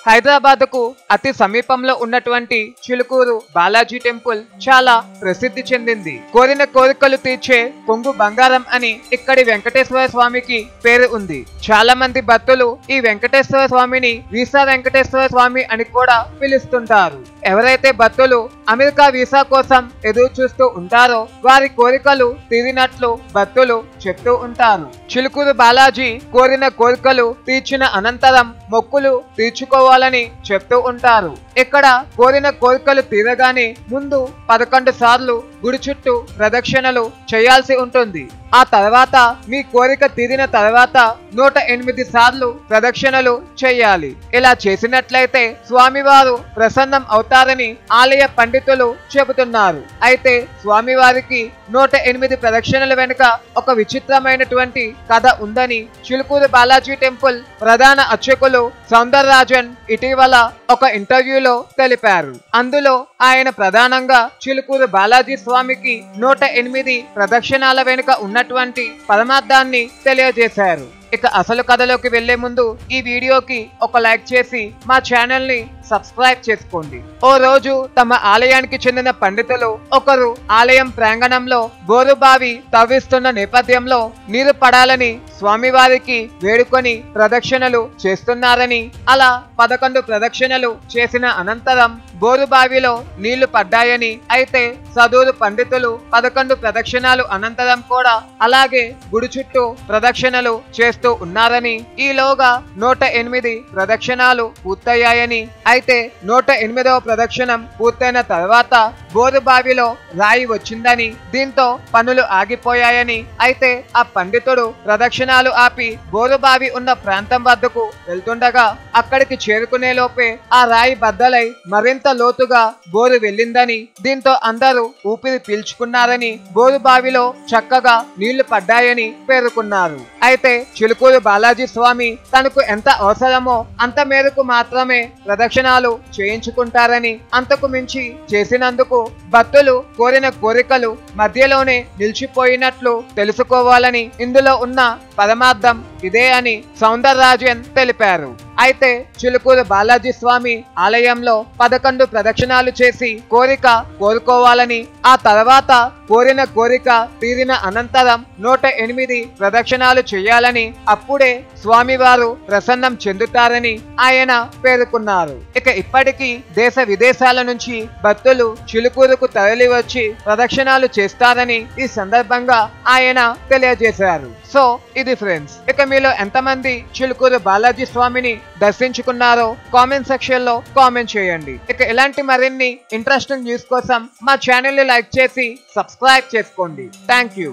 హైదరాబాద్ కు అతి సమీపంలో ఉన్నటువంటి చిలుకూరు బాలాజీ టెంపుల్ చాలా ప్రసిద్ధి చెందింది. కోరిన కోరికలు తీర్చే కొంగు బంగారం అని ఇక్కడి వెంకటేశ్వర స్వామికి పేరు ఉంది. చాలా మంది భక్తులు ఈ వెంకటేశ్వర స్వామిని వీసా వెంకటేశ్వర స్వామి అని కూడా పిలుస్తుంటారు. ఎవరైతే భక్తులు అమెరికా వీసా కోసం ఎదురు చూస్తూ ఉంటారో వారి కోరికలు తీరినట్లు భక్తులు చెప్తూ ఉంటారు. చిలుకూరు బాలాజీ కోరిన కోరికలు తీర్చిన అనంతరం మొక్కులు తీర్చుకోవాలని చెప్తూ ఉంటారు. ఇక్కడ కోరిన కోరికలు తీరగానే ముందు 11 సార్లు గుడి చుట్టూ ప్రదక్షిణలు చేయాల్సి ఉంటుంది. ఆ తర్వాత మీ కోరిక తీరిన తర్వాత 108 సార్లు ప్రదక్షిణలు చేయాలి. ఇలా చేసినట్లయితే స్వామివారు ప్రసన్నం అవుతారని ఆలయ పండితులు చెబుతున్నారు. అయితే స్వామివారికి 108 ప్రదక్షిణల వెనుక ఒక విచిత్రమైనటువంటి కథ ఉందని చిలుకూరు బాలాజీ టెంపుల్ ప్రధాన అర్చకులు సౌందరరాజన్ ఇటీవల ఒక ఇంటర్వ్యూలో తెలిపారు. అందులో ఆయన ప్రధానంగా చిలుకూరు బాలాజీ స్వామికి 108 ప్రదక్షిణాల వెనుక ఉన్నటువంటి పరమార్థాన్ని తెలియజేశారు. ఇక అసలు కథలోకి వెళ్లే ముందు ఈ వీడియోకి ఒక లైక్ చేసి మా ఛానల్ ని సబ్స్క్రైబ్ చేసుకోండి. ఓ రోజు తమ ఆలయానికి చెందిన పండితులు ఒకరు ఆలయం ప్రాంగణంలో బోరుబావి తవ్విస్తున్న నేపథ్యంలో నీరు పడాలని స్వామివారికి వేడుకొని ప్రదక్షిణలు చేస్తున్నారని, అలా 11 ప్రదక్షిణలు చేసిన అనంతరం బోరుబావిలో నీళ్లు పడ్డాయని, అయితే సదూరు పండితులు 11 ప్రదక్షిణాలు అనంతరం కూడా అలాగే గుడి చుట్టూ ప్రదక్షిణలు చేస్తూ ఉన్నారని, ఈలోగా 108 ప్రదక్షిణాలు పూర్తయ్యాయని, అయితే 108వ ప్రదక్షిణం పూర్తయిన తర్వాత బోరుబావిలో రాయి వచ్చిందని, దీంతో పనులు ఆగిపోయాయని, అయితే ఆ పండితుడు ప్రదక్షిణాలు ఆపి బోరుబావి ఉన్న ప్రాంతం వద్దకు వెళ్తుండగా అక్కడికి చేరుకునే లోపే ఆ రాయి బద్దలై మరింత లోతుగా బోరు వెళ్ళిందని, దీంతో అందరూ ఊపిరి పీల్చుకున్నారని, బోరుబావిలో చక్కగా నీళ్లు పడ్డాయని పేర్కొన్నారు. అయితే చిలుకూరు బాలాజీ స్వామి తనకు ఎంత అవసరమో అంత మేరకు మాత్రమే ప్రదక్షిణాలు చేయించుకుంటారని, అంతకు మించి చేసినందుకు భక్తులు కోరిన కోరికలు మధ్యలోనే నిలిచిపోయినట్లు తెలుసుకోవాలని, ఇందులో ఉన్న పరమార్థం ఇదే అని సౌందరరాజన్ తెలిపారు. అయితే చిలుకూరు బాలాజీ స్వామి ఆలయంలో 11 ప్రదక్షిణాలు చేసి కోరిక కోరుకోవాలని, ఆ తర్వాత కోరిన కోరిక తీరిన అనంతరం 108 ప్రదక్షిణాలు చేయాలని, అప్పుడే స్వామివారు ప్రసన్నం చెందుతారని ఆయన పేర్కొన్నారు. ఇక ఇప్పటికీ దేశ విదేశాల నుంచి భక్తులు చిలుకూరుకు తరలి వచ్చి ప్రదక్షిణాలు చేస్తారని ఈ సందర్భంగా ఆయన తెలియజేశారు. సో ఇది ఫ్రెండ్స్, ఇక మీలో ఎంతమంది చిలుకూరు బాలాజీ స్వామిని దర్శించుకున్నారో కామెంట్ సెక్షన్ లో కామెంట్ చేయండి. ఇక ఇలాంటి మరిన్ని ఇంట్రెస్టింగ్ న్యూస్ కోసం మా ఛానల్ ని లైక్ చేసి సబ్స్క్రైబ్ చేసుకోండి. Thank you.